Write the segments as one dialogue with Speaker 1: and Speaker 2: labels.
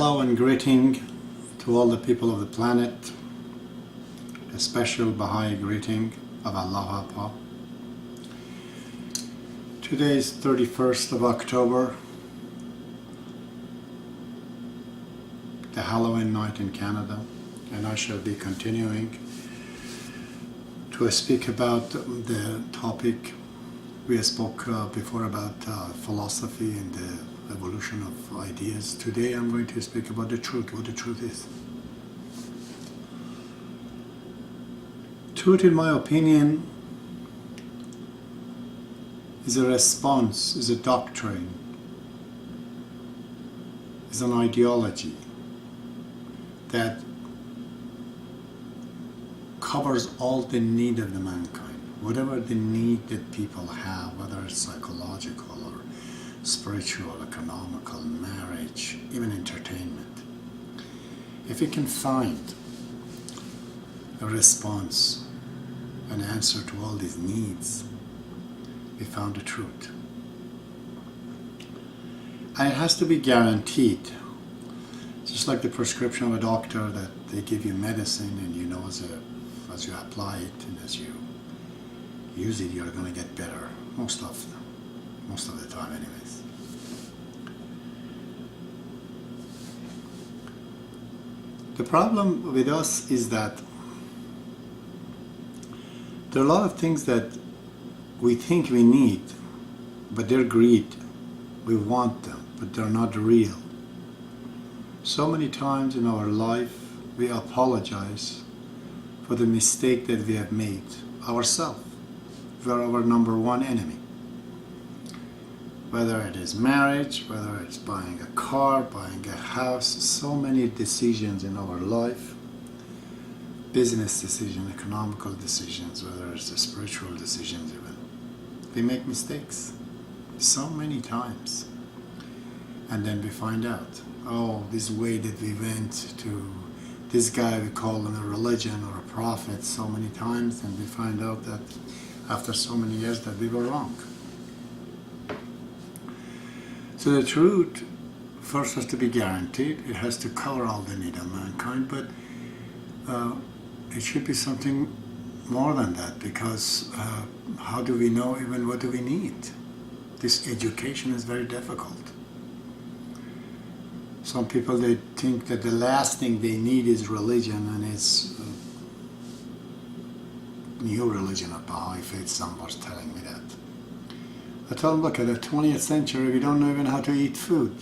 Speaker 1: Hello and greeting to all the people of the planet. A special Baha'i greeting of Allah. Today is 31st of October, the Halloween night in Canada, and I shall be continuing to speak about the topic we spoke before about philosophy and the evolution of ideas. Today I'm going to speak about the truth, what the truth is. Truth, in my opinion, is a response, is a doctrine, is an ideology that covers all the need of the mankind, whatever the need that people have, whether it's psychological or spiritual, economical, marriage, even entertainment. If we can find a response, an answer to all these needs, we found the truth. And it has to be guaranteed. Just like the prescription of a doctor, that they give you medicine and you know as you apply it and as you use it, you're going to get better. Most of the time anyways. The problem with us is that there are a lot of things that we think we need, but they're greed. We want them, but they're not real. So many times in our life we apologize for the mistake that we have made ourselves. We're our number one enemy. Whether it is marriage, whether it's buying a car, buying a house, so many decisions in our life, business decisions, economical decisions, whether it's the spiritual decisions even. We make mistakes so many times. And then we find out, oh, this way that we went to this guy we call him a religion or a prophet so many times, and we find out that after so many years that we were wrong. So the truth first has to be guaranteed. It has to cover all the need of mankind, but it should be something more than that, because how do we know even what do we need? This education is very difficult. Some people, they think that the last thing they need is religion, and it's new religion of Baha'i faith. Someone was telling me that. I told them, look, at the 20th century, we don't know even how to eat food.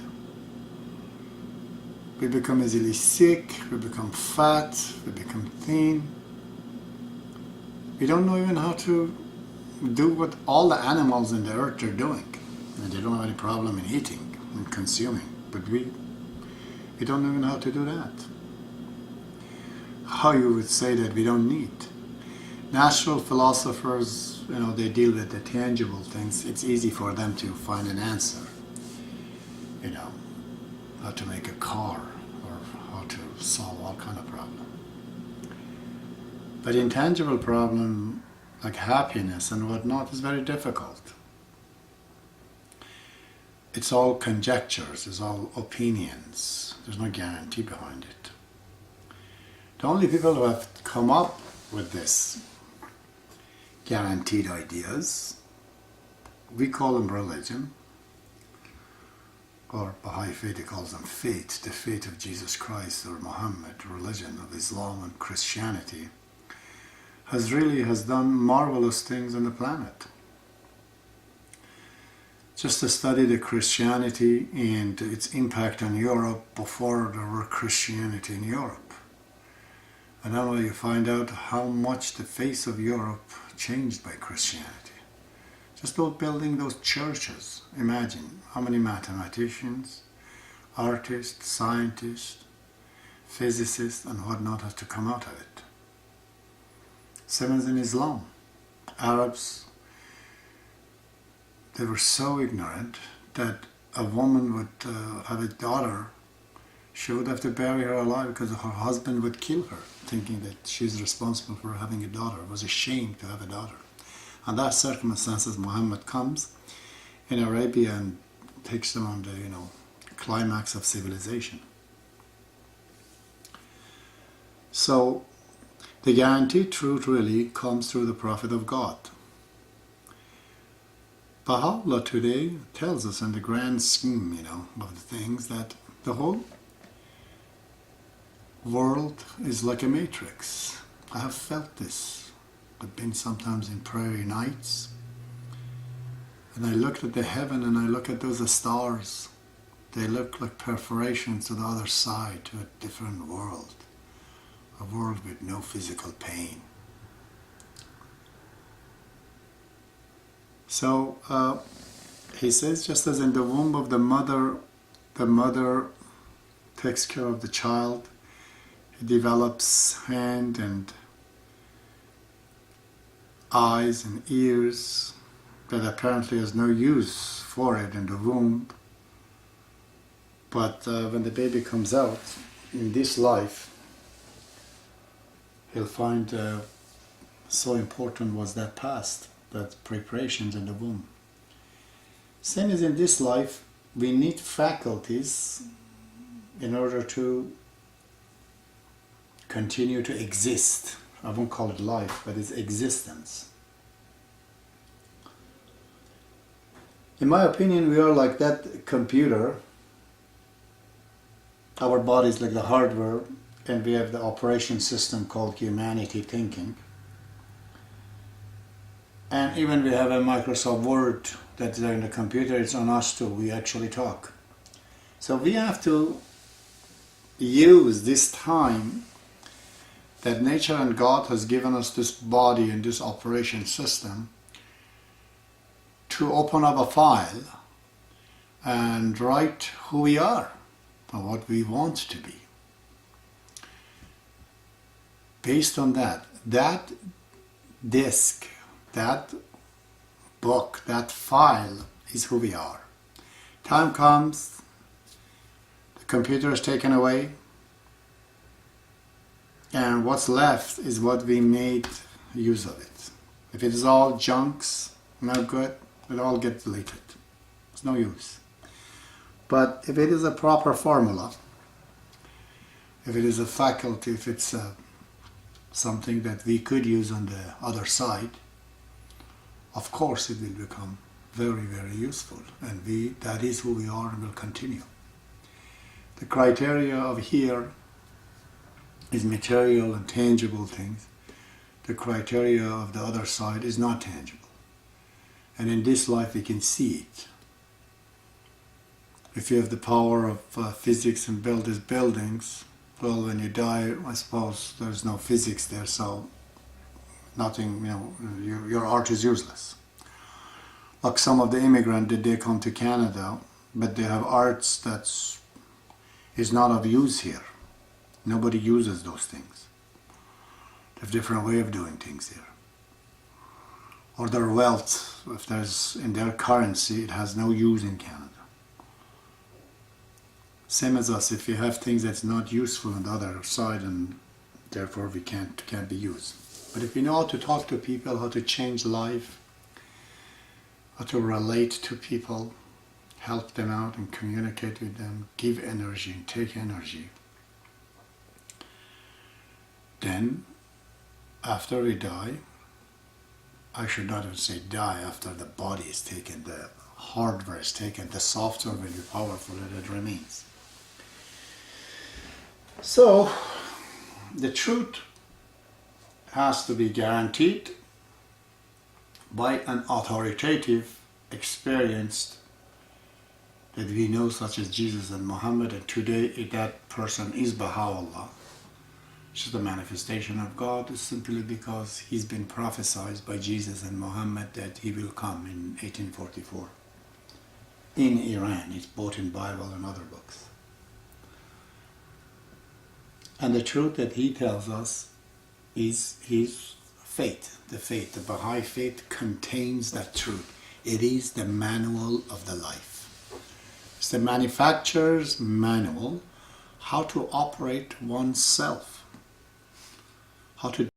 Speaker 1: We become easily sick, we become fat, we become thin. We don't know even how to do what all the animals in the earth are doing. And they don't have any problem in eating and consuming. But we don't even know how to do that. How you would say that we don't need? Natural philosophers, they deal with the tangible things. It's easy for them to find an answer. How to make a car or how to solve all kind of problems. But intangible problem like happiness and whatnot is very difficult. It's all conjectures, it's all opinions. There's no guarantee behind it. The only people who have come up with this guaranteed ideas, we call them religion, or Baha'i faith, it calls them faith, the faith of Jesus Christ or Muhammad, religion of Islam and Christianity, has done marvelous things on the planet. Just to study the Christianity and its impact on Europe before there were Christianity in Europe. And not only you find out how much the face of Europe changed by Christianity. Just about building those churches. Imagine how many mathematicians, artists, scientists, physicists and whatnot has to come out of it. Same as in Islam. Arabs, they were so ignorant that a woman would have a daughter, she would have to bury her alive because her husband would kill her, thinking that she's responsible for having a daughter, was ashamed to have a daughter. And that circumstances, Muhammad comes in Arabia and takes them on the climax of civilization. So the guaranteed truth really comes through the prophet of God. Baha'u'llah today tells us in the grand scheme, of the things, that the whole world is like a matrix. I have felt this. I've been sometimes in prairie nights, and I looked at the heaven and I look at those stars. They look like perforations to the other side, to a different world. A world with no physical pain. So he says, just as in the womb of the mother takes care of the child. He develops hand and eyes and ears that apparently has no use for it in the womb. But when the baby comes out in this life, he'll find so important was that past, that preparations in the womb. Same as in this life, we need faculties in order to continue to exist. I won't call it life, but it's existence. In my opinion, we are like that computer. Our body is like the hardware, and we have the operation system called humanity thinking. And even we have a Microsoft Word that's there in the computer, it's on us too, we actually talk. So we have to use this time that nature and God has given us this body and this operation system to open up a file and write who we are and what we want to be. Based on that disk, that book, that file is who we are. Time comes, the computer is taken away, and what's left is what we made use of it. If it is all junks, no good, it all gets deleted. It's no use. But if it is a proper formula, if it is a faculty, if it's something that we could use on the other side, of course it will become very, very useful. And that is who we are and will continue. The criteria of here is material and tangible things. The criteria of the other side is not tangible. And in this life we can see it. If you have the power of physics and build these buildings, well, when you die, I suppose there's no physics there, so nothing, your art is useless. Like some of the immigrants, they come to Canada, but they have arts that is not of use here. Nobody uses those things. They have a different way of doing things here. Or their wealth, if there's in their currency, it has no use in Canada. Same as us, if you have things that's not useful on the other side, and therefore we can't be used. But if we know how to talk to people, how to change life, how to relate to people, help them out and communicate with them, give energy and take energy, then after we die, I should not even say die, after the body is taken, the hardware is taken, the software will be powerful and it remains. So the truth has to be guaranteed by an authoritative, experienced, that we know, such as Jesus and Muhammad, and today that person is Baha'u'llah, which is the manifestation of God, is simply because he's been prophesied by Jesus and Muhammad that he will come in 1844 in Iran. It's both in Bible and other books. And the truth that he tells us is his faith. The Baha'i faith contains that truth. It is the manual of the life. It's the manufacturer's manual, how to operate oneself, how to